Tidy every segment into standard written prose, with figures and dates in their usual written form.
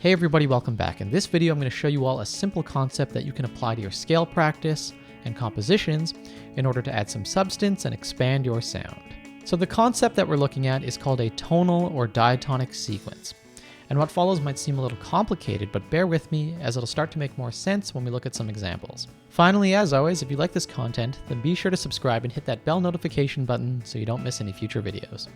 Hey everybody, welcome back. In this video, I'm going to show you all a simple concept that you can apply to your scale practice and compositions in order to add some substance and expand your sound. So the concept that we're looking at is called a tonal or diatonic sequence. And what follows might seem a little complicated, but bear with me as it'll start to make more sense when we look at some examples. Finally, as always, if you like this content, then be sure to subscribe and hit that bell notification button so you don't miss any future videos.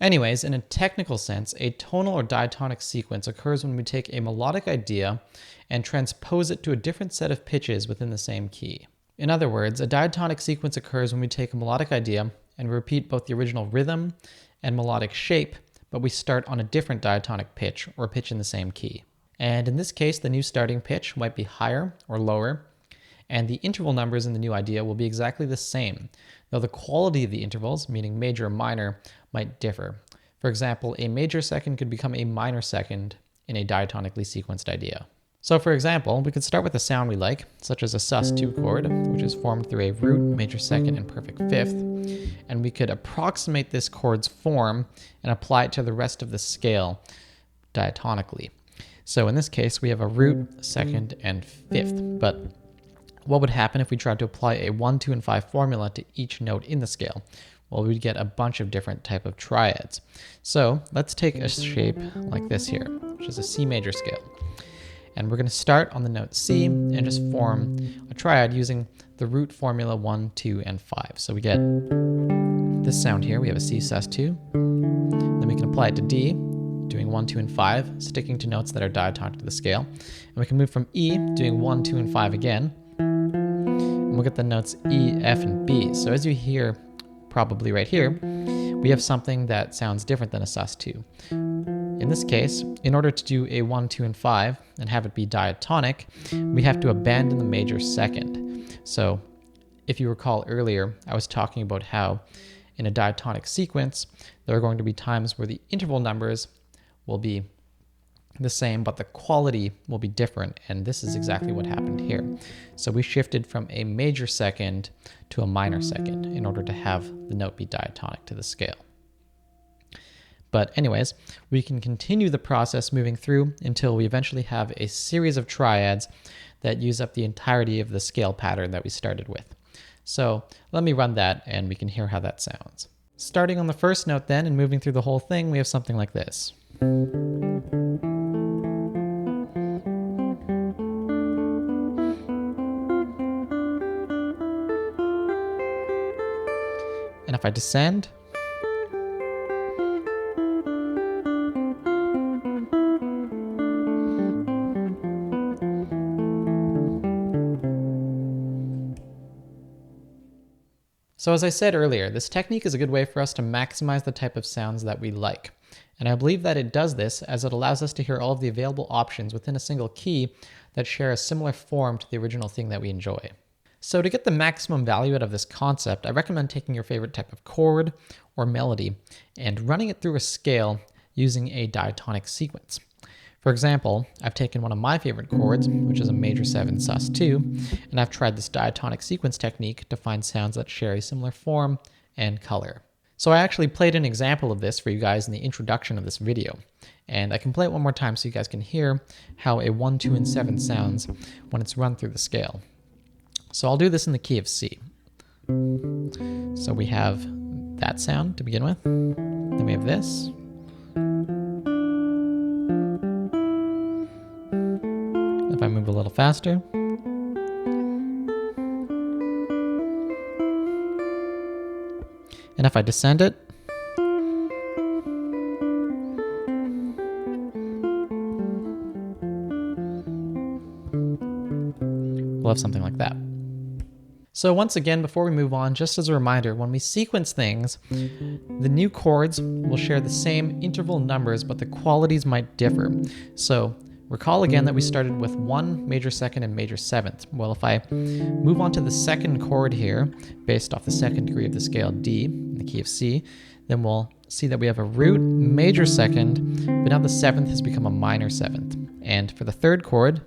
Anyways, in a technical sense, a tonal or diatonic sequence occurs when we take a melodic idea and transpose it to a different set of pitches within the same key. In other words, a diatonic sequence occurs when we take a melodic idea and repeat both the original rhythm and melodic shape, but we start on a different diatonic pitch or pitch in the same key. And in this case, the new starting pitch might be higher or lower, and the interval numbers in the new idea will be exactly the same, though the quality of the intervals, meaning major or minor, might differ. For example, a major second could become a minor second in a diatonically sequenced idea. So for example, we could start with a sound we like, such as a sus2 chord, which is formed through a root, major second, and perfect fifth, and we could approximate this chord's form and apply it to the rest of the scale diatonically. So in this case, we have a root, second, and fifth, but what would happen if we tried to apply a 1, 2, and 5 formula to each note in the scale? Well, we'd get a bunch of different type of triads. So let's take a shape like this here, which is a C major scale. And we're going to start on the note C and just form a triad using the root formula 1, 2, and 5. So we get this sound here. We have a C sus2. Then we can apply it to D, doing 1, 2, and 5, sticking to notes that are diatonic to the scale. And we can move from E, doing 1, 2, and 5 again. And we'll get the notes E, F, and B. So as you hear probably right here, we have something that sounds different than a sus2. In this case, in order to do a 1, 2, and 5 and have it be diatonic, we have to abandon the major second. So if you recall earlier, I was talking about how in a diatonic sequence, there are going to be times where the interval numbers will be the same, but the quality will be different, and this is exactly what happened here. So we shifted from a major second to a minor second in order to have the note be diatonic to the scale. But anyways, we can continue the process moving through until we eventually have a series of triads that use up the entirety of the scale pattern that we started with. So let me run that and we can hear how that sounds. Starting on the first note then and moving through the whole thing, we have something like this. And if I descend, so as I said earlier, this technique is a good way for us to maximize the type of sounds that we like. And I believe that it does this as it allows us to hear all of the available options within a single key that share a similar form to the original thing that we enjoy. So to get the maximum value out of this concept, I recommend taking your favorite type of chord or melody and running it through a scale using a diatonic sequence. For example, I've taken one of my favorite chords, which is a major 7 sus2, and I've tried this diatonic sequence technique to find sounds that share a similar form and color. So I actually played an example of this for you guys in the introduction of this video, and I can play it one more time so you guys can hear how a 1, 2, and 7 sounds when it's run through the scale. So I'll do this in the key of C. So we have that sound to begin with, then we have this. If I move a little faster. And if I descend it. We'll have something like that. So once again, before we move on, just as a reminder, when we sequence things, the new chords will share the same interval numbers, but the qualities might differ. So recall again that we started with 1 major second and major seventh. Well, if I move on to the second chord here, based off the second degree of the scale D, in the key of C, then we'll see that we have a root, major second, but now the seventh has become a minor seventh. And for the third chord,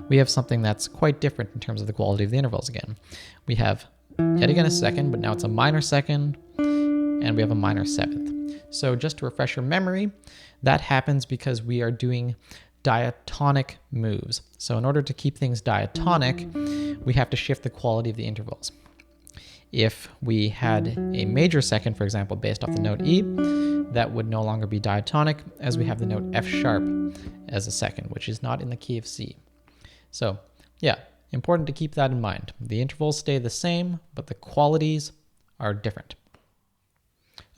we have something that's quite different in terms of the quality of the intervals again. We have, yet again, a second, but now it's a minor second, and we have a minor seventh. So just to refresh your memory, that happens because we are doing diatonic moves. So in order to keep things diatonic, we have to shift the quality of the intervals. If we had a major second, for example, based off the note E, that would no longer be diatonic, as we have the note F sharp as a second, which is not in the key of C. So yeah, important to keep that in mind. The intervals stay the same, but the qualities are different.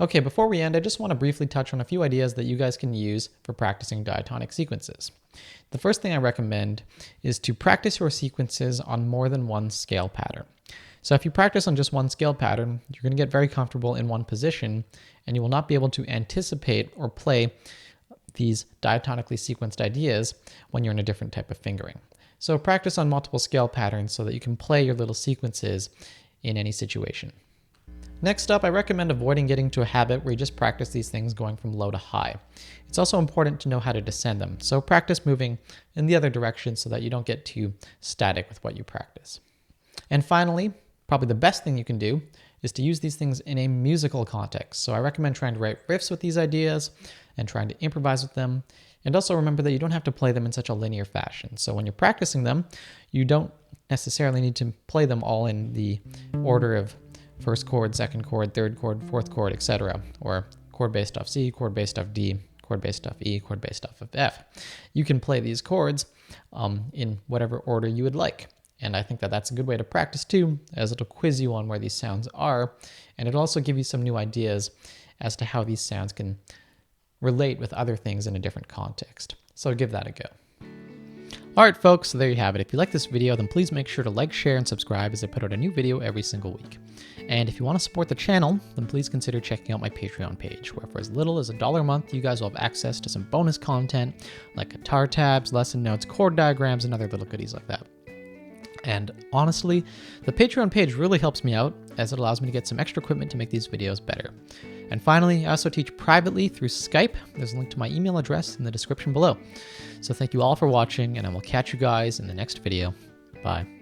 Okay, before we end, I just want to briefly touch on a few ideas that you guys can use for practicing diatonic sequences. The first thing I recommend is to practice your sequences on more than one scale pattern. So if you practice on just one scale pattern, you're going to get very comfortable in one position, and you will not be able to anticipate or play these diatonically sequenced ideas when you're in a different type of fingering. So practice on multiple scale patterns so that you can play your little sequences in any situation. Next up, I recommend avoiding getting to a habit where you just practice these things going from low to high. It's also important to know how to descend them, so practice moving in the other direction so that you don't get too static with what you practice. And finally, probably the best thing you can do is to use these things in a musical context. So I recommend trying to write riffs with these ideas and trying to improvise with them. And also remember that you don't have to play them in such a linear fashion. So when you're practicing them, you don't necessarily need to play them all in the order of first chord, second chord, third chord, fourth chord, etc. Or chord based off C, chord based off D, chord based off E, chord based off of F. You can play these chords in whatever order you would like. And I think that that's a good way to practice too, as it'll quiz you on where these sounds are, and it'll also give you some new ideas as to how these sounds can relate with other things in a different context. So give that a go. All right, folks, so there you have it. If you like this video, then please make sure to like, share, and subscribe as I put out a new video every single week. And if you want to support the channel, then please consider checking out my Patreon page, where for as little as $1 a month, you guys will have access to some bonus content like guitar tabs, lesson notes, chord diagrams, and other little goodies like that. And honestly, the Patreon page really helps me out, as it allows me to get some extra equipment to make these videos better. And finally, I also teach privately through Skype. There's a link to my email address in the description below. So thank you all for watching, and I will catch you guys in the next video. Bye.